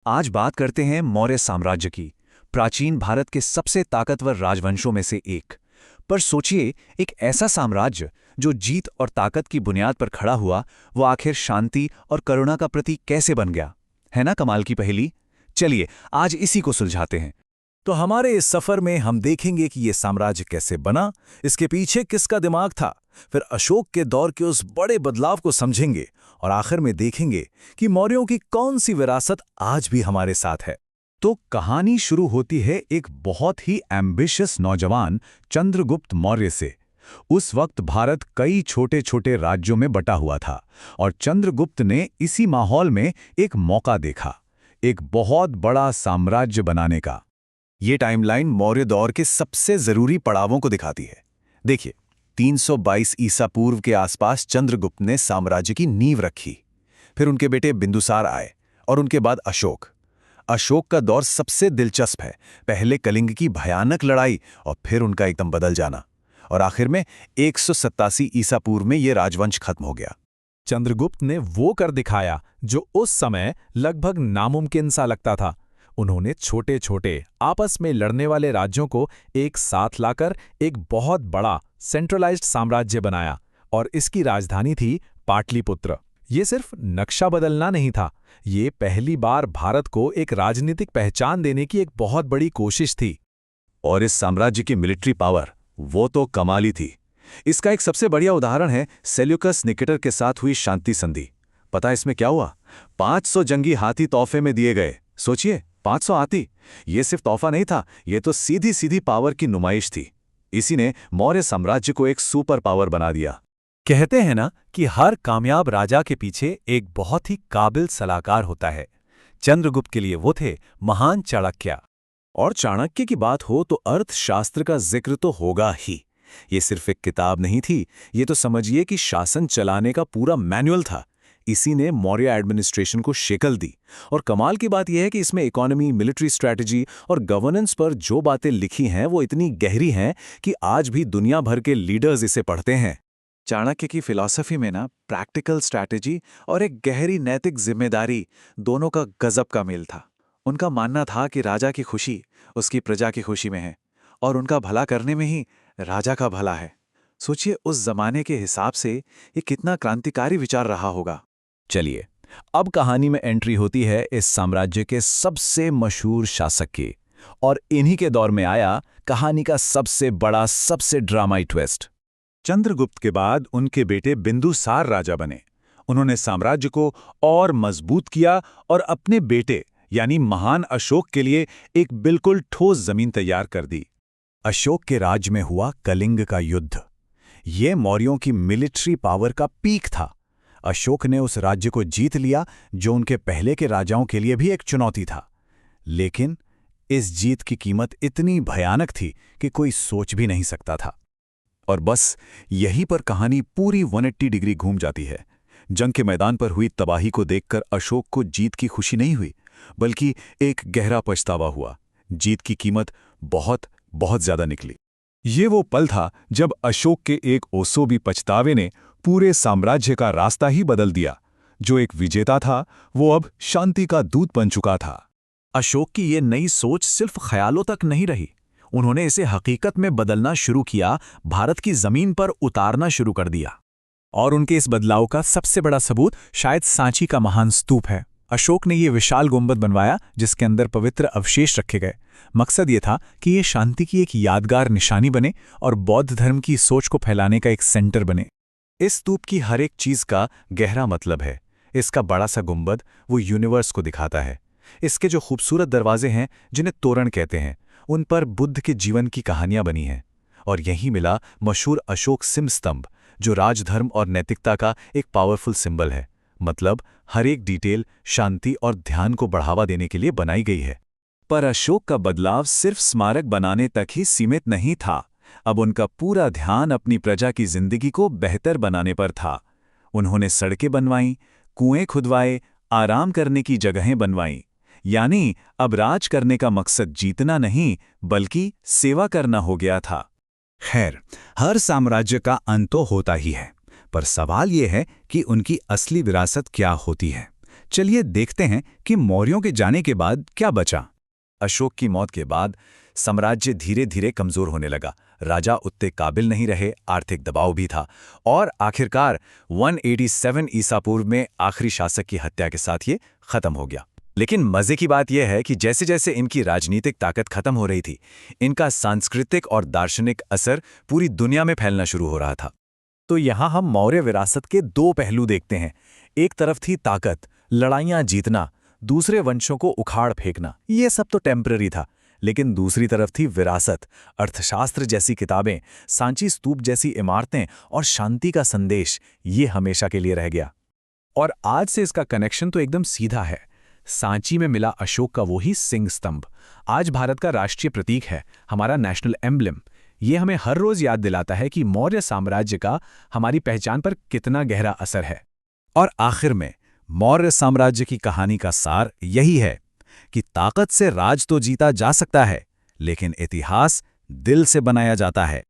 आज बात करते हैं मौर्य साम्राज्य की, प्राचीन भारत के सबसे ताकतवर राजवंशों में से एक। पर सोचिए, एक ऐसा साम्राज्य जो जीत और ताकत की बुनियाद पर खड़ा हुआ, वो आखिर शांति और करुणा का प्रतीक कैसे बन गया? है ना कमाल की पहेली। चलिए आज इसी को सुलझाते हैं। तो हमारे इस सफर में हम देखेंगे कि ये साम्राज्य कैसे बना, इसके पीछे किसका दिमाग था, फिर अशोक के दौर के उस बड़े बदलाव को समझेंगे और आखिर में देखेंगे कि मौर्यों की कौन सी विरासत आज भी हमारे साथ है। तो कहानी शुरू होती है एक बहुत ही एम्बिशियस नौजवान चंद्रगुप्त मौर्य से। उस वक्त भारत कई छोटे छोटे राज्यों में बटा हुआ था और चंद्रगुप्त ने इसी माहौल में एक मौका देखा, एक बहुत बड़ा साम्राज्य बनाने का। ये टाइमलाइन मौर्य दौर के सबसे जरूरी पड़ावों को दिखाती है। देखिए, 322 ईसा पूर्व के आसपास चंद्रगुप्त ने साम्राज्य की नींव रखी। फिर उनके बेटे बिंदुसार आए और उनके बाद अशोक। अशोक का दौर सबसे दिलचस्प है। पहले कलिंग की भयानक लड़ाई और फिर उनका एकदम बदल जाना, और आखिर में 187 ईसा पूर्व में यह राजवंश खत्म हो गया। चंद्रगुप्त ने वो कर दिखाया जो उस समय लगभग नामुमकिन सा लगता था। उन्होंने छोटे छोटे आपस में लड़ने वाले राज्यों को एक साथ लाकर एक बहुत बड़ा सेंट्रलाइज्ड साम्राज्य बनाया, और इसकी राजधानी थी पाटलिपुत्र। ये सिर्फ नक्शा बदलना नहीं था, ये पहली बार भारत को एक राजनीतिक पहचान देने की एक बहुत बड़ी कोशिश थी। और इस साम्राज्य की मिलिट्री पावर वो तो कमाली थी। इसका एक सबसे बढ़िया उदाहरण है सेल्यूकस निकेटर के साथ हुई शांति संधि। पता इसमें क्या हुआ? 500 जंगी हाथी तोहफे में दिए गए। सोचिए, 500 हाथी। ये सिर्फ तोहफा नहीं था, ये तो सीधी सीधी पावर की नुमाइश थी। इसी ने मौर्य साम्राज्य को एक सुपर पावर बना दिया। कहते हैं ना कि हर कामयाब राजा के पीछे एक बहुत ही काबिल सलाहकार होता है। चंद्रगुप्त के लिए वो थे महान चाणक्य। और चाणक्य की बात हो तो अर्थशास्त्र का जिक्र तो होगा ही। ये सिर्फ एक किताब नहीं थी, ये तो समझिए कि शासन चलाने का पूरा मैनुअल था। इसी ने मौर्य एडमिनिस्ट्रेशन को शेकल दी। और कमाल की बात यह है कि इसमें इकोनॉमी, मिलिट्री स्ट्रैटेजी और गवर्नेंस पर जो बातें लिखी हैं वो इतनी गहरी हैं कि आज भी दुनिया भर के लीडर्स इसे पढ़ते हैं। चाणक्य की फिलॉसफी में ना प्रैक्टिकल स्ट्रैटेजी और एक गहरी नैतिक जिम्मेदारी दोनों का गजब का मेल था। उनका मानना था कि राजा की खुशी उसकी प्रजा की खुशी में है, और उनका भला करने में ही राजा का भला है। सोचिए, उस जमाने के हिसाब से ये कितना क्रांतिकारी विचार रहा होगा। चलिए, अब कहानी में एंट्री होती है इस साम्राज्य के सबसे मशहूर शासक की, और इन्हीं के दौर में आया कहानी का सबसे बड़ा, सबसे ड्रामाई ट्विस्ट। चंद्रगुप्त के बाद उनके बेटे बिंदुसार राजा बने। उन्होंने साम्राज्य को और मजबूत किया और अपने बेटे यानी महान अशोक के लिए एक बिल्कुल ठोस जमीन तैयार कर दी। अशोक के राज में हुआ कलिंग का युद्ध। ये मौर्यों की मिलिट्री पावर का पीक था। अशोक ने उस राज्य को जीत लिया जो उनके पहले के राजाओं के लिए भी एक चुनौती था। लेकिन इस जीत की कीमत इतनी भयानक थी कि कोई सोच भी नहीं सकता था। और बस यहीं पर कहानी पूरी 180 डिग्री घूम जाती है। जंग के मैदान पर हुई तबाही को देखकर अशोक को जीत की खुशी नहीं हुई, बल्कि एक गहरा पछतावा हुआ। जीत की कीमत बहुत बहुत ज्यादा निकली। ये वो पल था जब अशोक के एक ओसोबी पछतावे ने पूरे साम्राज्य का रास्ता ही बदल दिया। जो एक विजेता था वो अब शांति का दूत बन चुका था। अशोक की ये नई सोच सिर्फ ख्यालों तक नहीं रही, उन्होंने इसे हकीकत में बदलना शुरू किया, भारत की जमीन पर उतारना शुरू कर दिया। और उनके इस बदलाव का सबसे बड़ा सबूत शायद सांची का महान स्तूप है। अशोक ने ये विशाल गुंबद बनवाया जिसके अंदर पवित्र अवशेष रखे गए। मकसद ये था कि ये शांति की एक यादगार निशानी बने और बौद्ध धर्म की सोच को फैलाने का एक सेंटर बने। इस स्तूप की हर एक चीज का गहरा मतलब है। इसका बड़ा सा गुंबद वो यूनिवर्स को दिखाता है। इसके जो खूबसूरत दरवाजे हैं जिन्हें तोरण कहते हैं, उन पर बुद्ध के जीवन की कहानियां बनी हैं। और यहीं मिला मशहूर अशोक सिंह स्तंभ, जो राजधर्म और नैतिकता का एक पावरफुल सिंबल है। मतलब हर एक डिटेल शांति और ध्यान को बढ़ावा देने के लिए बनाई गई है। पर अशोक का बदलाव सिर्फ स्मारक बनाने तक ही सीमित नहीं था। अब उनका पूरा ध्यान अपनी प्रजा की जिंदगी को बेहतर बनाने पर था। उन्होंने सड़कें बनवाईं, कुएं खुदवाए, आराम करने की जगहें बनवाईं। यानी अब राज करने का मकसद जीतना नहीं बल्कि सेवा करना हो गया था। खैर, हर साम्राज्य का अंत तो होता ही है, पर सवाल यह है कि उनकी असली विरासत क्या होती है। चलिए देखते हैं कि मौर्यों के जाने के बाद क्या बचा। अशोक की मौत के बाद साम्राज्य धीरे धीरे कमजोर होने लगा। राजा उतने काबिल नहीं रहे, आर्थिक दबाव भी था, और आखिरकार 187 ईसा पूर्व में आखिरी शासक की हत्या के साथ ये खत्म हो गया। लेकिन मजे की बात यह है कि जैसे जैसे इनकी राजनीतिक ताकत खत्म हो रही थी, इनका सांस्कृतिक और दार्शनिक असर पूरी दुनिया में फैलना शुरू हो रहा था। तो यहाँ हम मौर्य विरासत के दो पहलू देखते हैं। एक तरफ थी ताकत, लड़ाइयाँ जीतना, दूसरे वंशों को उखाड़ फेंकना, ये सब तो टेम्पररी था। लेकिन दूसरी तरफ थी विरासत, अर्थशास्त्र जैसी किताबें, सांची स्तूप जैसी इमारतें और शांति का संदेश, ये हमेशा के लिए रह गया। और आज से इसका कनेक्शन तो एकदम सीधा है। सांची में मिला अशोक का वही सिंह स्तंभ आज भारत का राष्ट्रीय प्रतीक है, हमारा नेशनल एम्ब्लम। ये हमें हर रोज याद दिलाता है कि मौर्य साम्राज्य का हमारी पहचान पर कितना गहरा असर है। और आखिर में मौर्य साम्राज्य की कहानी का सार यही है कि ताकत से राज तो जीता जा सकता है, लेकिन इतिहास दिल से बनाया जाता है।